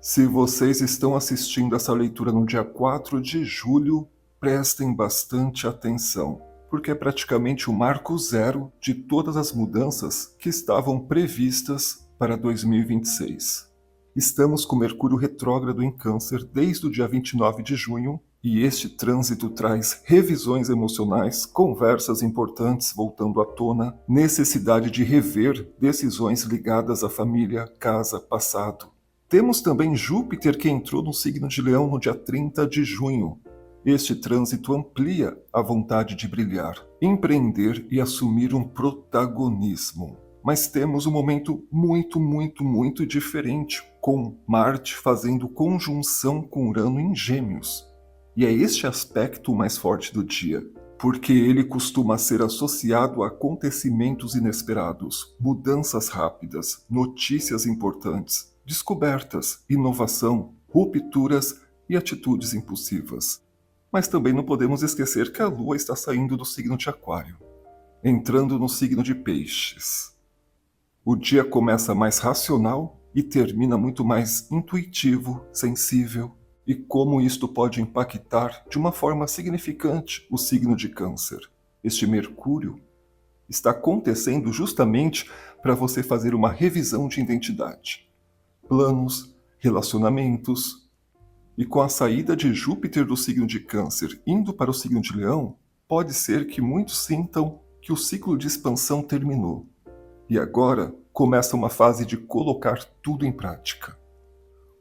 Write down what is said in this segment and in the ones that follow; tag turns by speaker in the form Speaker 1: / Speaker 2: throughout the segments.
Speaker 1: Se vocês estão assistindo essa leitura no dia 4 de julho, prestem bastante atenção, porque é praticamente o marco zero de todas as mudanças que estavam previstas para 2026. Estamos com Mercúrio retrógrado em Câncer desde o dia 29 de junho, e este trânsito traz revisões emocionais, conversas importantes voltando à tona, necessidade de rever decisões ligadas à família, casa, passado. Temos também Júpiter que entrou no signo de Leão no dia 30 de junho. Este trânsito amplia a vontade de brilhar, empreender e assumir um protagonismo. Mas temos um momento muito diferente, com Marte fazendo conjunção com Urano em Gêmeos. E é este aspecto o mais forte do dia, porque ele costuma ser associado a acontecimentos inesperados, mudanças rápidas, notícias importantes, descobertas, inovação, rupturas e atitudes impulsivas. Mas também não podemos esquecer que a Lua está saindo do signo de Aquário, entrando no signo de Peixes. O dia começa mais racional e termina muito mais intuitivo, sensível, e como isto pode impactar de uma forma significante o signo de Câncer. Este Mercúrio está acontecendo justamente para você fazer uma revisão de identidade, planos, relacionamentos. E com a saída de Júpiter do signo de Câncer indo para o signo de Leão, pode ser que muitos sintam que o ciclo de expansão terminou. E agora começa uma fase de colocar tudo em prática.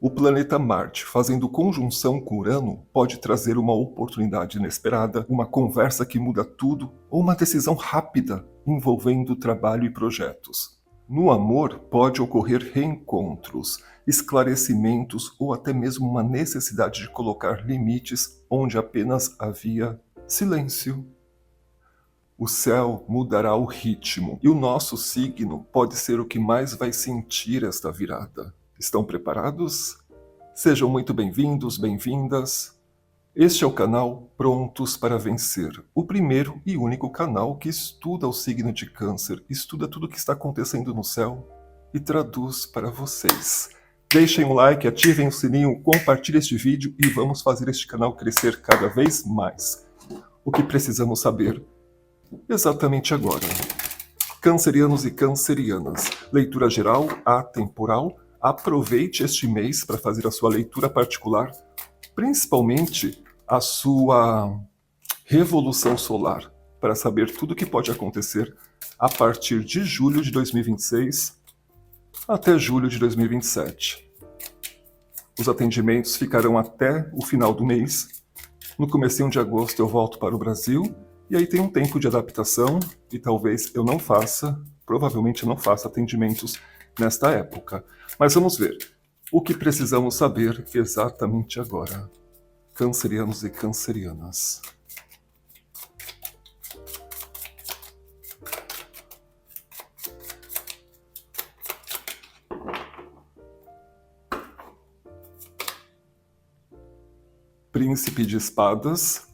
Speaker 1: O planeta Marte fazendo conjunção com Urano pode trazer uma oportunidade inesperada, uma conversa que muda tudo ou uma decisão rápida envolvendo trabalho e projetos. No amor pode ocorrer reencontros, esclarecimentos ou até mesmo uma necessidade de colocar limites onde apenas havia silêncio. O céu mudará o ritmo e o nosso signo pode ser o que mais vai sentir esta virada. Estão preparados? Sejam muito bem-vindos, bem-vindas. Este é o canal Prontos para Vencer, o primeiro e único canal que estuda o signo de Câncer, estuda tudo o que está acontecendo no céu e traduz para vocês. Deixem um like, ativem o sininho, compartilhem este vídeo e vamos fazer este canal crescer cada vez mais. O que precisamos saber exatamente agora. Cancerianos e cancerianas, leitura geral, atemporal. Aproveite este mês para fazer a sua leitura particular, principalmente a sua revolução solar, para saber tudo o que pode acontecer a partir de julho de 2026 até julho de 2027. Os atendimentos ficarão até o final do mês. No comecinho de agosto eu volto para o Brasil, e aí tem um tempo de adaptação, e talvez eu não faça, provavelmente não faça atendimentos nesta época. Mas vamos ver o que precisamos saber exatamente agora. Cancerianos e cancerianas. Príncipe de espadas.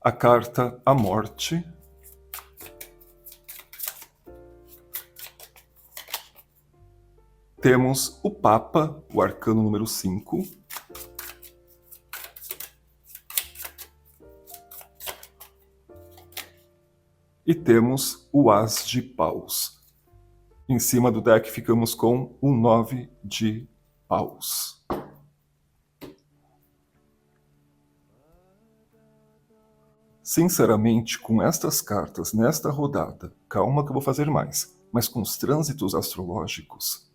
Speaker 1: A carta A Morte. Temos o Papa, o arcano número 5. E temos o As de Paus. Em cima do deck ficamos com o 9 de Paus. Sinceramente, com estas cartas nesta rodada, calma que eu vou fazer mais, mas com os trânsitos astrológicos,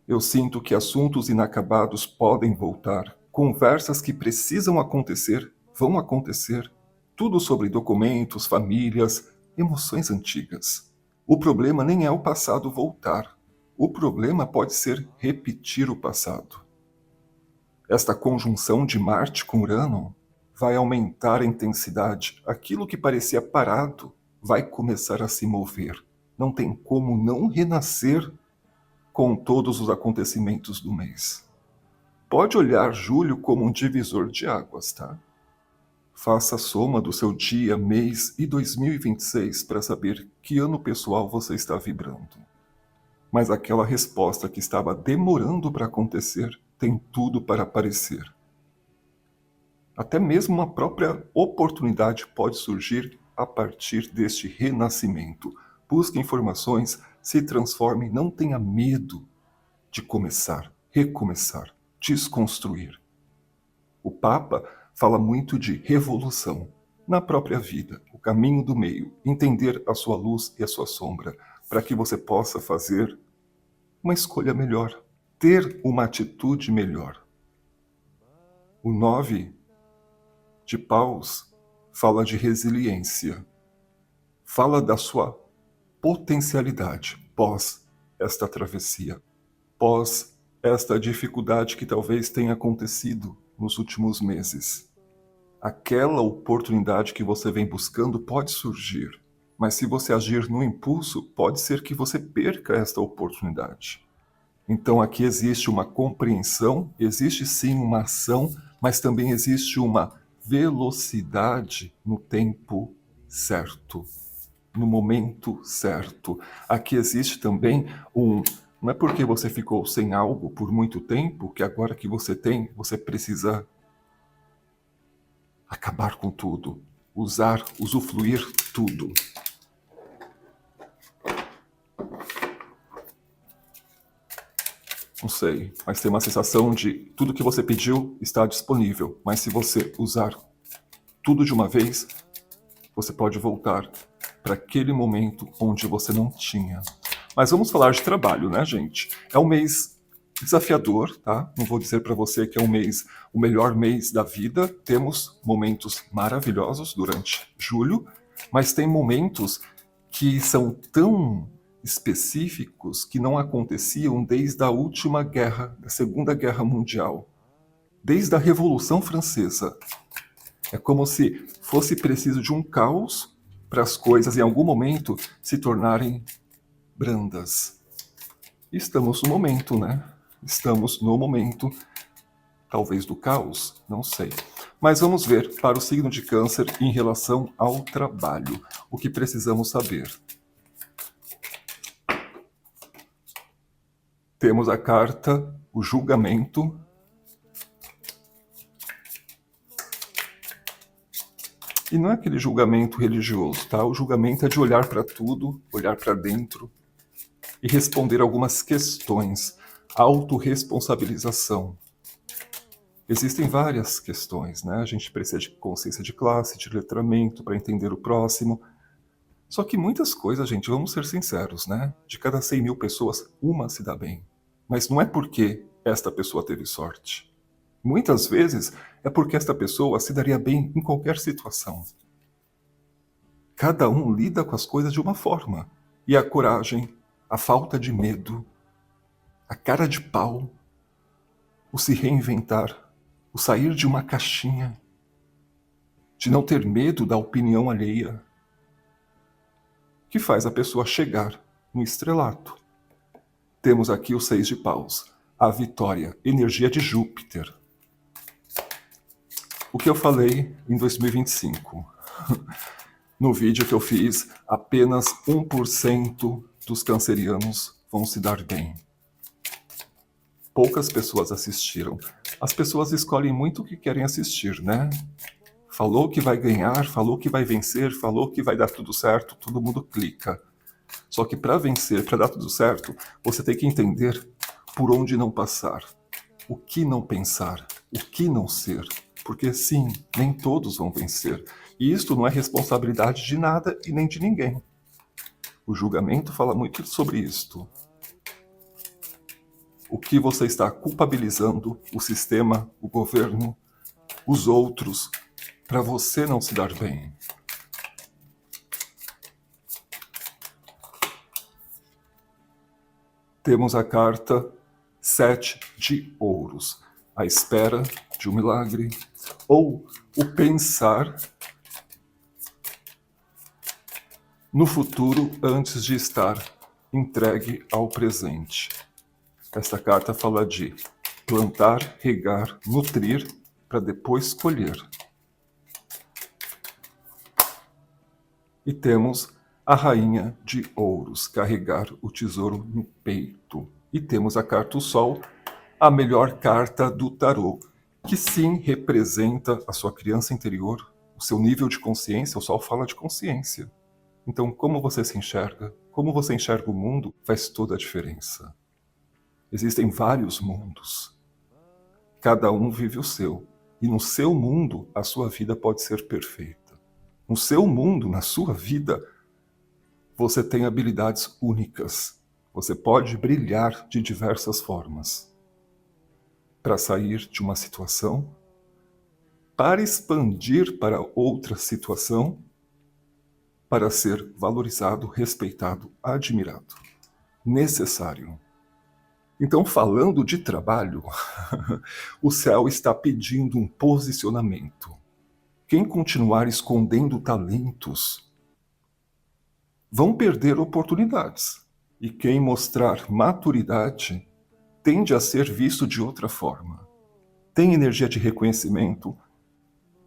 Speaker 1: eu sinto que assuntos inacabados podem voltar, conversas que precisam acontecer, vão acontecer, tudo sobre documentos, famílias, emoções antigas. O problema nem é o passado voltar, o problema pode ser repetir o passado. Esta conjunção de Marte com Urano vai aumentar a intensidade, aquilo que parecia parado vai começar a se mover. Não tem como não renascer com todos os acontecimentos do mês. Pode olhar julho como um divisor de águas, tá? Faça a soma do seu dia, mês e 2026 para saber que ano pessoal você está vibrando. mas aquela resposta que estava demorando para acontecer tem tudo para aparecer. Até mesmo uma própria oportunidade pode surgir a partir deste renascimento. Busque informações, se transforme, não tenha medo de começar, recomeçar, desconstruir. O Papa fala muito de revolução na própria vida, o caminho do meio, entender a sua luz e a sua sombra, para que você possa fazer uma escolha melhor, ter uma atitude melhor. O 9 de paus fala de resiliência, fala da sua potencialidade pós esta travessia, pós esta dificuldade que talvez tenha acontecido nos últimos meses. Aquela oportunidade que você vem buscando pode surgir, mas se você agir no impulso, pode ser que você perca esta oportunidade. Então aqui existe uma compreensão, existe sim uma ação, mas também existe uma velocidade no tempo certo, no momento certo. Aqui existe também não é porque você ficou sem algo por muito tempo que agora que você tem, você precisa acabar com tudo, usufruir tudo. Não sei, mas tem uma sensação de tudo que você pediu está disponível, mas se você usar tudo de uma vez, você pode voltar para aquele momento onde você não tinha. Mas vamos falar de trabalho, né, gente? É um mês desafiador, tá? Não vou dizer para você que é o melhor mês da vida. Temos momentos maravilhosos durante julho, mas tem momentos que são tão específicos que não aconteciam desde a última guerra, da Segunda Guerra Mundial, desde a Revolução Francesa. É como se fosse preciso de um caos para as coisas em algum momento se tornarem brandas. Estamos no momento, né? Estamos no momento, talvez do caos, não sei. Mas vamos ver para o signo de Câncer em relação ao trabalho, o que precisamos saber. Temos a carta, o julgamento. E não é aquele julgamento religioso, tá? O julgamento é de olhar para tudo, olhar para dentro e responder algumas questões. Autorresponsabilização. Existem várias questões, né? A gente precisa de consciência de classe, de letramento para entender o próximo. Só que muitas coisas, gente, vamos ser sinceros, né? De cada 100 mil pessoas, uma se dá bem. Mas não é porque esta pessoa teve sorte. Muitas vezes é porque esta pessoa se daria bem em qualquer situação. Cada um lida com as coisas de uma forma. E a coragem, a falta de medo, a cara de pau, o se reinventar, o sair de uma caixinha, de não ter medo da opinião alheia, que faz a pessoa chegar no estrelato. Temos aqui o 6 de paus, a vitória, energia de Júpiter. O que eu falei em 2025? No vídeo que eu fiz, apenas 1% dos cancerianos vão se dar bem. Poucas pessoas assistiram. As pessoas escolhem muito o que querem assistir, né? Falou que vai ganhar, falou que vai vencer, falou que vai dar tudo certo, todo mundo clica. Só que para vencer, para dar tudo certo, você tem que entender por onde não passar, o que não pensar, o que não ser. Porque sim, nem todos vão vencer. E isto não é responsabilidade de nada e nem de ninguém. O julgamento fala muito sobre isto. O que você está culpabilizando o sistema, o governo, os outros, para você não se dar bem. Temos a carta 7 de ouros, a espera de um milagre, ou o pensar no futuro antes de estar entregue ao presente. Esta carta fala de plantar, regar, nutrir, para depois colher. E temos A rainha de ouros, carregar o tesouro no peito. E temos a carta o Sol, a melhor carta do tarô, que sim representa a sua criança interior, o seu nível de consciência. O Sol fala de consciência. Então, como você se enxerga, como você enxerga o mundo, faz toda a diferença. Existem vários mundos. Cada um vive o seu. E no seu mundo, a sua vida pode ser perfeita. No seu mundo, na sua vida, você tem habilidades únicas. Você pode brilhar de diversas formas. Para sair de uma situação, para expandir para outra situação, para ser valorizado, respeitado, admirado. Necessário. Então, falando de trabalho, o céu está pedindo um posicionamento. Quem continuar escondendo talentos vão perder oportunidades. E quem mostrar maturidade tende a ser visto de outra forma. Tem energia de reconhecimento,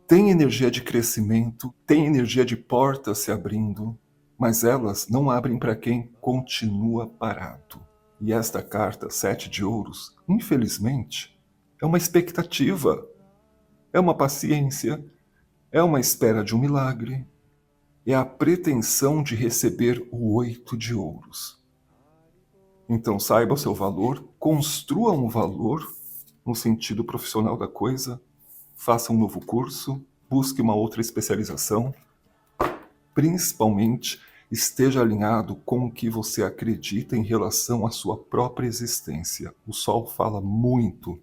Speaker 1: tem energia de crescimento, tem energia de portas se abrindo, mas elas não abrem para quem continua parado. E esta carta, 7 de ouros, infelizmente, é uma expectativa, é uma paciência, é uma espera de um milagre, é a pretensão de receber o 8 de ouros. Então saiba o seu valor, construa um valor no sentido profissional da coisa, faça um novo curso, busque uma outra especialização, principalmente esteja alinhado com o que você acredita em relação à sua própria existência. O Sol fala muito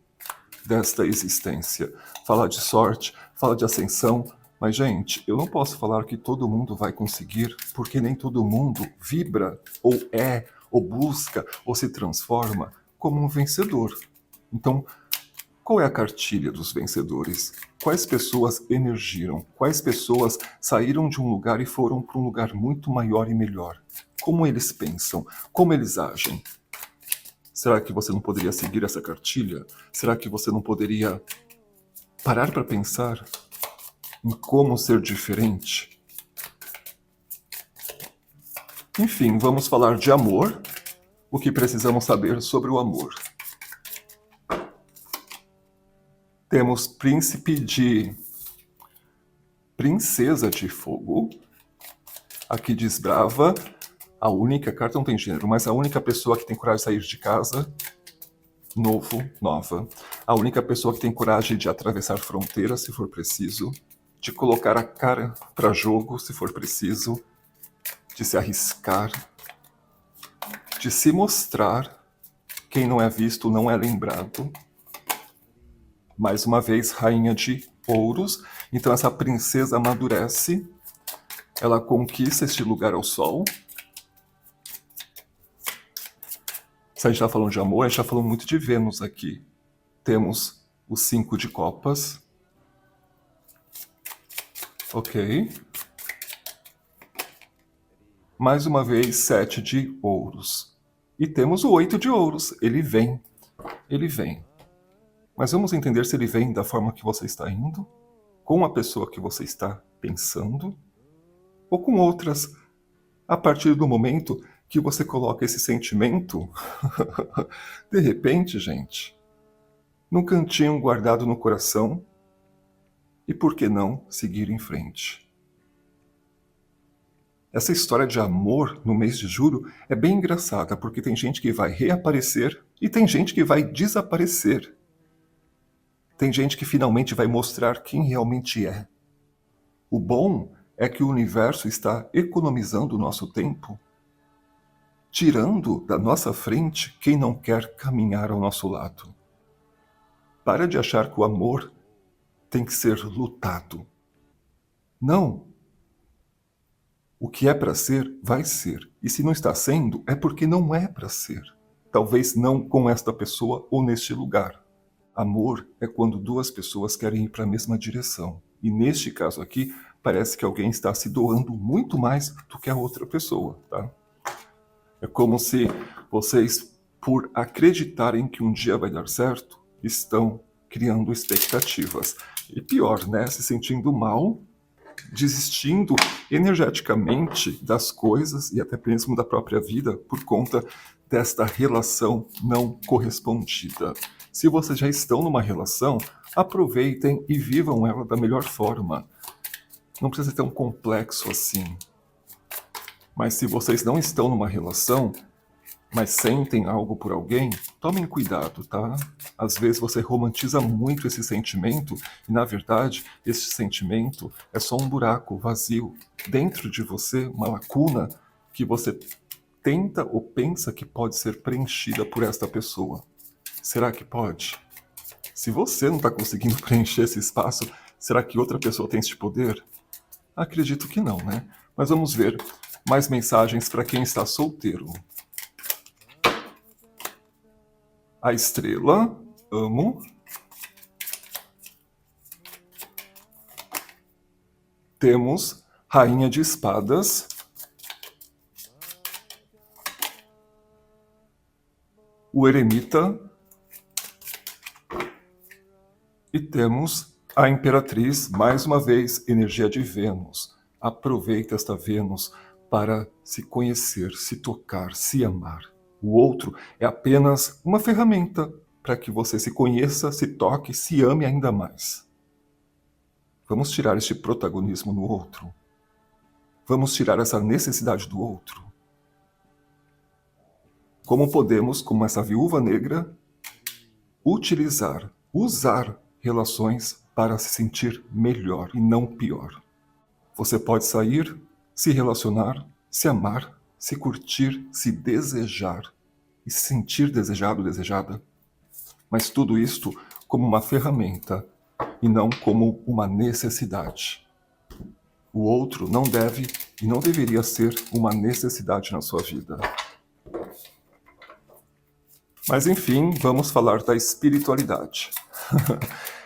Speaker 1: desta existência, fala de sorte, fala de ascensão, mas gente, eu não posso falar que todo mundo vai conseguir, porque nem todo mundo vibra, ou é, ou busca, ou se transforma como um vencedor. Então, qual é a cartilha dos vencedores? Quais pessoas emergiram? Quais pessoas saíram de um lugar e foram para um lugar muito maior e melhor? Como eles pensam? Como eles agem? Será que você não poderia seguir essa cartilha? Será que você não poderia parar para pensar em como ser diferente? Enfim, vamos falar de amor. O que precisamos saber sobre o amor? Temos Princesa de Fogo. Aqui desbrava. A única carta não tem gênero, mas a única pessoa que tem coragem de sair de casa, novo, nova. A única pessoa que tem coragem de atravessar fronteiras, se for preciso. De colocar a cara para jogo, se for preciso. De se arriscar. De se mostrar. Quem não é visto não é lembrado. Mais uma vez, rainha de ouros. Então essa princesa amadurece. Ela conquista este lugar ao sol. Se a gente está falando de amor, a gente está falando muito de Vênus aqui. Temos o 5 de copas. Ok. Mais uma vez, 7 de ouros. E temos o 8 de ouros. Ele vem. Ele vem. Mas vamos entender se ele vem da forma que você está indo, com a pessoa que você está pensando, ou com outras, a partir do momento que você coloca esse sentimento, de repente, gente, num cantinho guardado no coração, e por que não seguir em frente? Essa história de amor no mês de julho é bem engraçada, porque tem gente que vai reaparecer e tem gente que vai desaparecer. Tem gente que finalmente vai mostrar quem realmente é. O bom é que o universo está economizando o nosso tempo, tirando da nossa frente quem não quer caminhar ao nosso lado. Para de achar que o amor tem que ser lutado. Não. O que é para ser, vai ser. E se não está sendo, é porque não é para ser. Talvez não com esta pessoa ou neste lugar. Amor é quando duas pessoas querem ir para a mesma direção. E neste caso aqui, parece que alguém está se doando muito mais do que a outra pessoa, tá? É como se vocês, por acreditarem que um dia vai dar certo, estão criando expectativas. E pior, né? Se sentindo mal desistindo energeticamente das coisas e até mesmo da própria vida por conta desta relação não correspondida. Se vocês já estão numa relação, aproveitem e vivam ela da melhor forma. Não precisa ser tão complexo assim. Mas se vocês não estão numa relação, mas sentem algo por alguém, tomem cuidado, tá? Às vezes você romantiza muito esse sentimento e, na verdade, esse sentimento é só um buraco vazio dentro de você, uma lacuna que você tenta ou pensa que pode ser preenchida por esta pessoa. Será que pode? Se você não está conseguindo preencher esse espaço, será que outra pessoa tem esse poder? Acredito que não, né? Mas vamos ver mais mensagens para quem está solteiro. A estrela, amo. Temos Rainha de Espadas. O Eremita. E temos a Imperatriz, mais uma vez, energia de Vênus. Aproveita esta Vênus para se conhecer, se tocar, se amar. O outro é apenas uma ferramenta para que você se conheça, se toque, se ame ainda mais. Vamos tirar este protagonismo no outro. Vamos tirar essa necessidade do outro. Como podemos, como essa viúva negra, usar relações para se sentir melhor e não pior. Você pode sair, se relacionar, se amar, se curtir, se desejar e se sentir desejado, desejada. Mas tudo isto como uma ferramenta e não como uma necessidade. O outro não deve e não deveria ser uma necessidade na sua vida. Mas enfim, vamos falar da espiritualidade.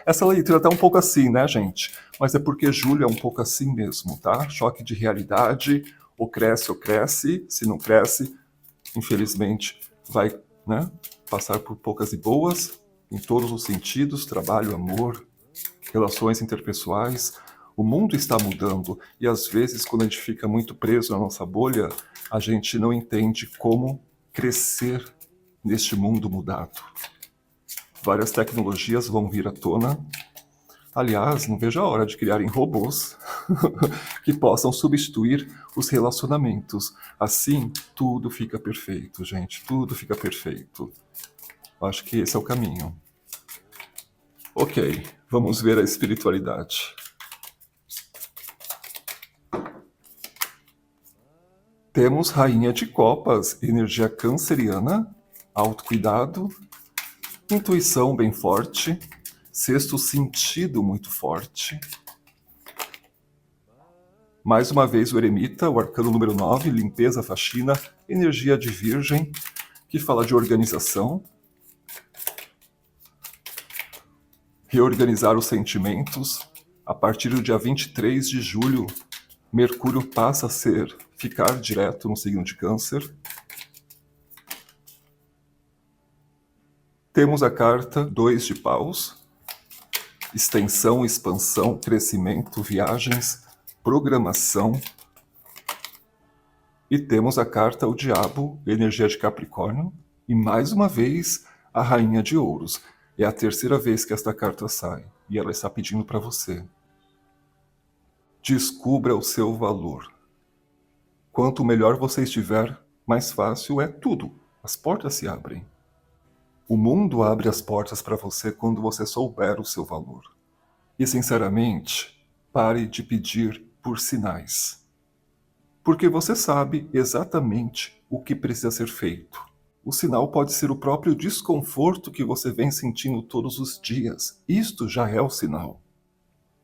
Speaker 1: Essa leitura tá um pouco assim, né, gente? Mas é porque julho é um pouco assim mesmo, tá? Choque de realidade, ou cresce, se não cresce, infelizmente vai, né, passar por poucas e boas, em todos os sentidos, trabalho, amor, relações interpessoais. O mundo está mudando e às vezes quando a gente fica muito preso na nossa bolha, a gente não entende como crescer neste mundo mudado. Várias tecnologias vão vir à tona. Aliás, não vejo a hora de criarem robôs que possam substituir os relacionamentos. Assim, tudo fica perfeito, gente. Tudo fica perfeito. Acho que esse é o caminho. Ok, vamos ver a espiritualidade. Temos Rainha de Copas, energia canceriana, autocuidado, intuição bem forte, sexto sentido muito forte. Mais uma vez o Eremita, o arcano número 9, limpeza, faxina, energia de Virgem, que fala de organização. Reorganizar os sentimentos. A partir do dia 23 de julho, Mercúrio passa a ficar direto no signo de Câncer. Temos a carta 2 de Paus, extensão, expansão, crescimento, viagens, programação. E temos a carta o Diabo, energia de Capricórnio, e mais uma vez a Rainha de Ouros. É a terceira vez que esta carta sai, e ela está pedindo para você. Descubra o seu valor. Quanto melhor você estiver, mais fácil é tudo. As portas se abrem. O mundo abre as portas para você quando você souber o seu valor. E, sinceramente, pare de pedir por sinais. Porque você sabe exatamente o que precisa ser feito. O sinal pode ser o próprio desconforto que você vem sentindo todos os dias. Isto já é o sinal.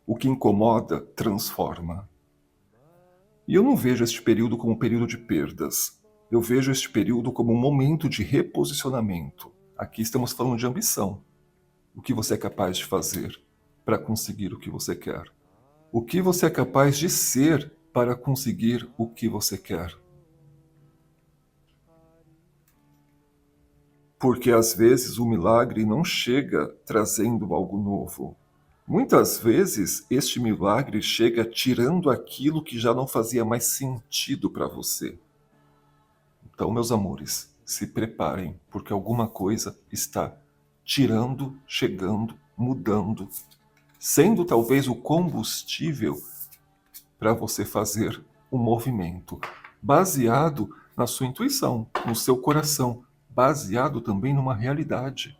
Speaker 1: O que incomoda, transforma. E eu não vejo este período como um período de perdas. Eu vejo este período como um momento de reposicionamento. Aqui estamos falando de ambição. O que você é capaz de fazer para conseguir o que você quer? O que você é capaz de ser para conseguir o que você quer? Porque às vezes o milagre não chega trazendo algo novo. Muitas vezes, este milagre chega tirando aquilo que já não fazia mais sentido para você. Então, meus amores, se preparem, porque alguma coisa está tirando, chegando, mudando, sendo talvez o combustível para você fazer um movimento, baseado na sua intuição, no seu coração, baseado também numa realidade.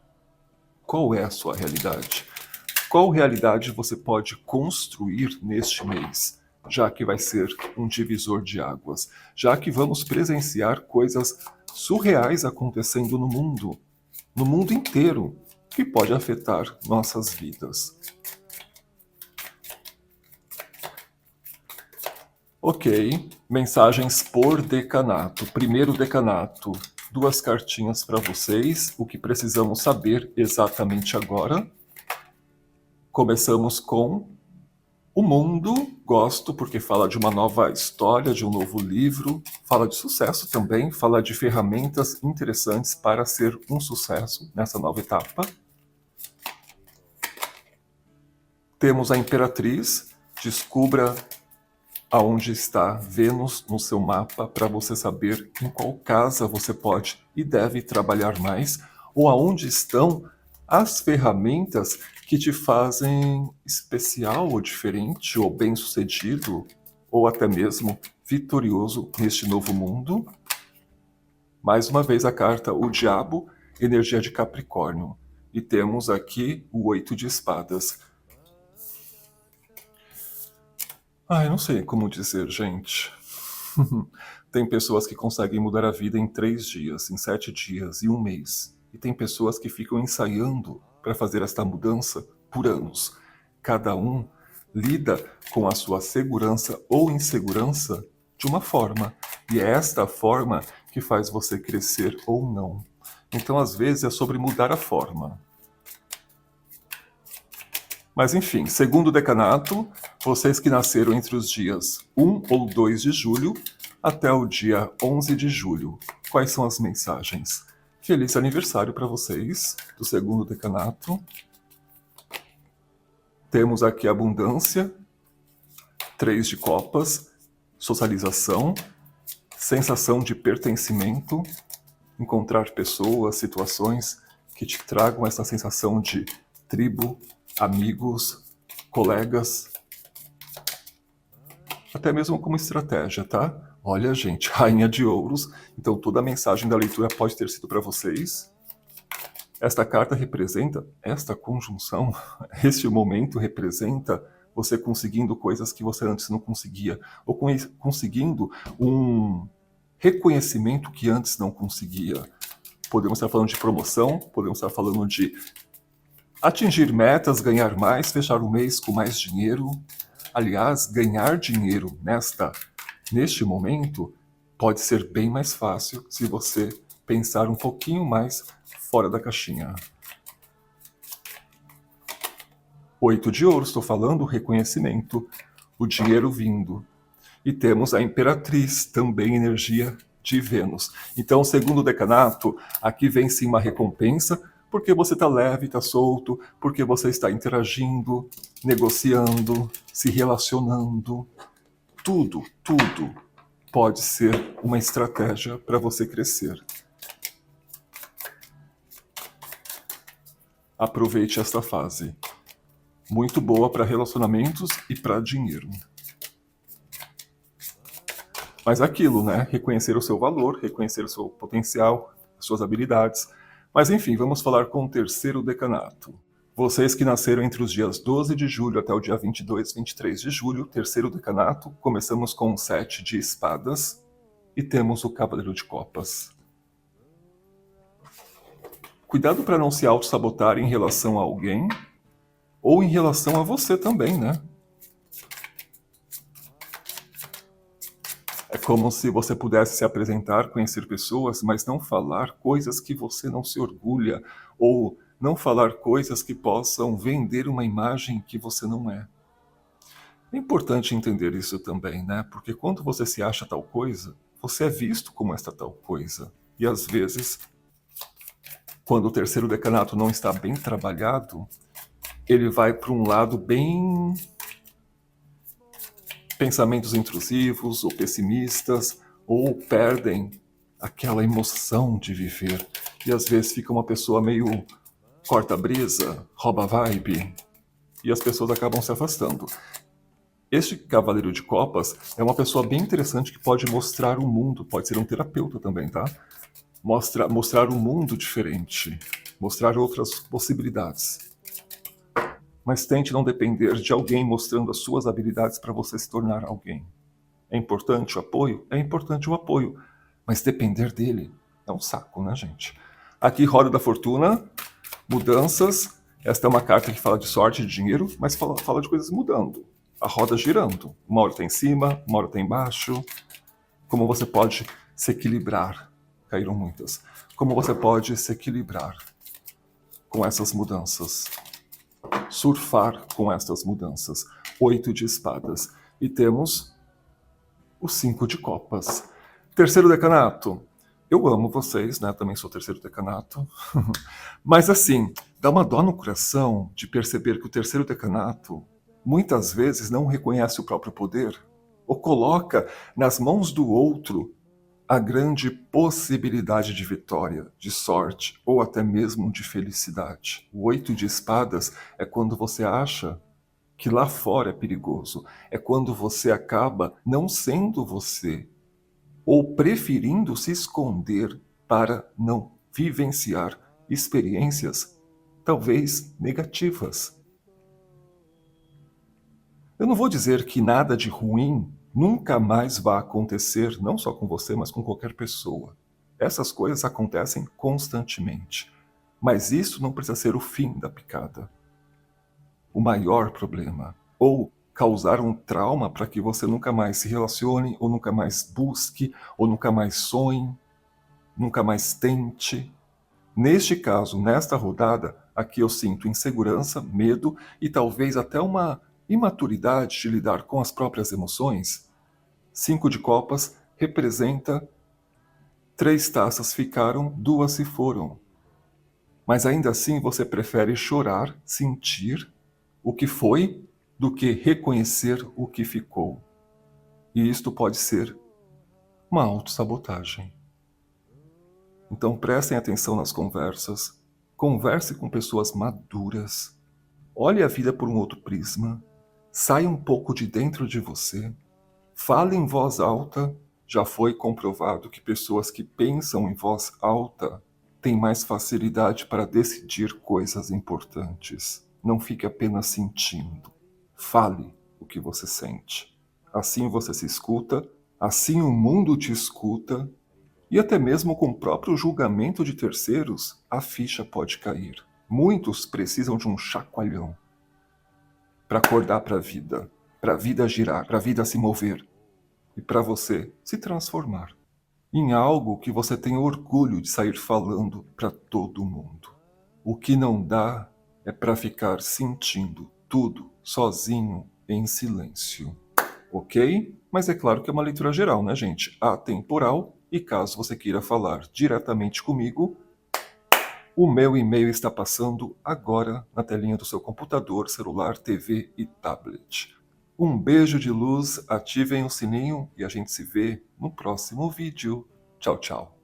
Speaker 1: Qual é a sua realidade? Qual realidade você pode construir neste mês, já que vai ser um divisor de águas, já que vamos presenciar coisas surreais acontecendo no mundo inteiro, que pode afetar nossas vidas. Ok, mensagens por decanato. Primeiro decanato, 2 cartinhas para vocês, o que precisamos saber exatamente agora. Começamos com o mundo, gosto porque fala de uma nova história, de um novo livro, fala de sucesso também, fala de ferramentas interessantes para ser um sucesso nessa nova etapa. Temos a Imperatriz, descubra aonde está Vênus no seu mapa para você saber em qual casa você pode e deve trabalhar mais, ou aonde estão as ferramentas que te fazem especial ou diferente, ou bem-sucedido, ou até mesmo vitorioso neste novo mundo. Mais uma vez a carta O Diabo, energia de Capricórnio. E temos aqui o 8 de Espadas. Eu não sei como dizer, gente. Tem pessoas que conseguem mudar a vida em 3 dias, em 7 dias, em um mês. E tem pessoas que ficam ensaiando para fazer esta mudança por anos. Cada um lida com a sua segurança ou insegurança de uma forma. E é esta forma que faz você crescer ou não. Então, às vezes, é sobre mudar a forma. Mas enfim, segundo decanato, vocês que nasceram entre os dias 1 ou 2 de julho até o dia 11 de julho, quais são as mensagens? Feliz aniversário para vocês, do segundo decanato. Temos aqui abundância, 3 de copas, socialização, sensação de pertencimento, encontrar pessoas, situações que te tragam essa sensação de tribo, amigos, colegas, até mesmo como estratégia, tá? Olha, gente, Rainha de Ouros, então toda a mensagem da leitura pode ter sido para vocês. Esta carta representa esta conjunção, este momento representa você conseguindo coisas que você antes não conseguia, ou conseguindo um reconhecimento que antes não conseguia. Podemos estar falando de promoção, podemos estar falando de atingir metas, ganhar mais, fechar o mês com mais dinheiro. Aliás, ganhar dinheiro neste momento pode ser bem mais fácil se você pensar um pouquinho mais fora da caixinha. 8 de ouro, estou falando reconhecimento, o dinheiro vindo. E temos a Imperatriz, também energia de Vênus. Então, segundo o decanato, aqui vem sim uma recompensa, porque você está leve, está solto, porque você está interagindo, negociando, se relacionando. Tudo pode ser uma estratégia para você crescer. Aproveite esta fase. Muito boa para relacionamentos e para dinheiro. Mas aquilo, né? Reconhecer o seu valor, reconhecer o seu potencial, suas habilidades. Mas enfim, vamos falar com o terceiro decanato. Vocês que nasceram entre os dias 12 de julho até o dia 22, 23 de julho, terceiro decanato, começamos com o 7 de espadas e temos o cavaleiro de copas. Cuidado para não se auto-sabotar em relação a alguém ou em relação a você também, né? É como se você pudesse se apresentar, conhecer pessoas, mas não falar coisas que você não se orgulha, ou não falar coisas que possam vender uma imagem que você não é. É importante entender isso também, né? Porque quando você se acha tal coisa, você é visto como esta tal coisa. E às vezes, quando o terceiro decanato não está bem trabalhado, ele vai para um lado bem pensamentos intrusivos ou pessimistas, ou perdem aquela emoção de viver. E às vezes fica uma pessoa meio corta-brisa, rouba-vibe, e as pessoas acabam se afastando. Este Cavaleiro de Copas é uma pessoa bem interessante que pode mostrar o mundo, pode ser um terapeuta também, tá? Mostrar um mundo diferente, mostrar outras possibilidades. Mas tente não depender de alguém mostrando as suas habilidades para você se tornar alguém. É importante o apoio? É importante o apoio. Mas depender dele é um saco, né, gente? Aqui, Roda da Fortuna, mudanças. Esta é uma carta que fala de sorte e de dinheiro, mas fala de coisas mudando. A roda girando. Uma hora está em cima, uma hora está embaixo. Como você pode se equilibrar? Caíram muitas. Como você pode se equilibrar com essas mudanças? Surfar com essas mudanças. 8 de espadas. E temos o 5 de copas. Terceiro decanato. Eu amo vocês, né? Também sou terceiro decanato. Mas assim, dá uma dó no coração de perceber que o terceiro decanato muitas vezes não reconhece o próprio poder ou coloca nas mãos do outro a grande possibilidade de vitória, de sorte ou até mesmo de felicidade. O 8 de espadas é quando você acha que lá fora é perigoso. É quando você acaba não sendo você ou preferindo se esconder para não vivenciar experiências talvez negativas. Eu não vou dizer que nada de ruim nunca mais vai acontecer, não só com você, mas com qualquer pessoa. Essas coisas acontecem constantemente. Mas isso não precisa ser o fim da picada. O maior problema. Ou causar um trauma para que você nunca mais se relacione, ou nunca mais busque, ou nunca mais sonhe, nunca mais tente. Neste caso, nesta rodada, aqui eu sinto insegurança, medo e talvez até uma imaturidade de lidar com as próprias emoções. 5 de copas representa 3 taças ficaram, 2 se foram. Mas ainda assim você prefere chorar, sentir o que foi, do que reconhecer o que ficou. E isto pode ser uma autossabotagem. Então prestem atenção nas conversas, converse com pessoas maduras, olhe a vida por um outro prisma, saia um pouco de dentro de você, fale em voz alta. Já foi comprovado que pessoas que pensam em voz alta têm mais facilidade para decidir coisas importantes. Não fique apenas sentindo. Fale o que você sente. Assim você se escuta, assim o mundo te escuta, e até mesmo com o próprio julgamento de terceiros, a ficha pode cair. Muitos precisam de um chacoalhão para acordar para a vida girar, para a vida se mover e para você se transformar em algo que você tem orgulho de sair falando para todo mundo. O que não dá é para ficar sentindo tudo sozinho em silêncio. Ok? Mas é claro que é uma leitura geral, né, gente? Atemporal. E caso você queira falar diretamente comigo, o meu e-mail está passando agora na telinha do seu computador, celular, TV e tablet. Um beijo de luz, ativem o sininho e a gente se vê no próximo vídeo. Tchau, tchau.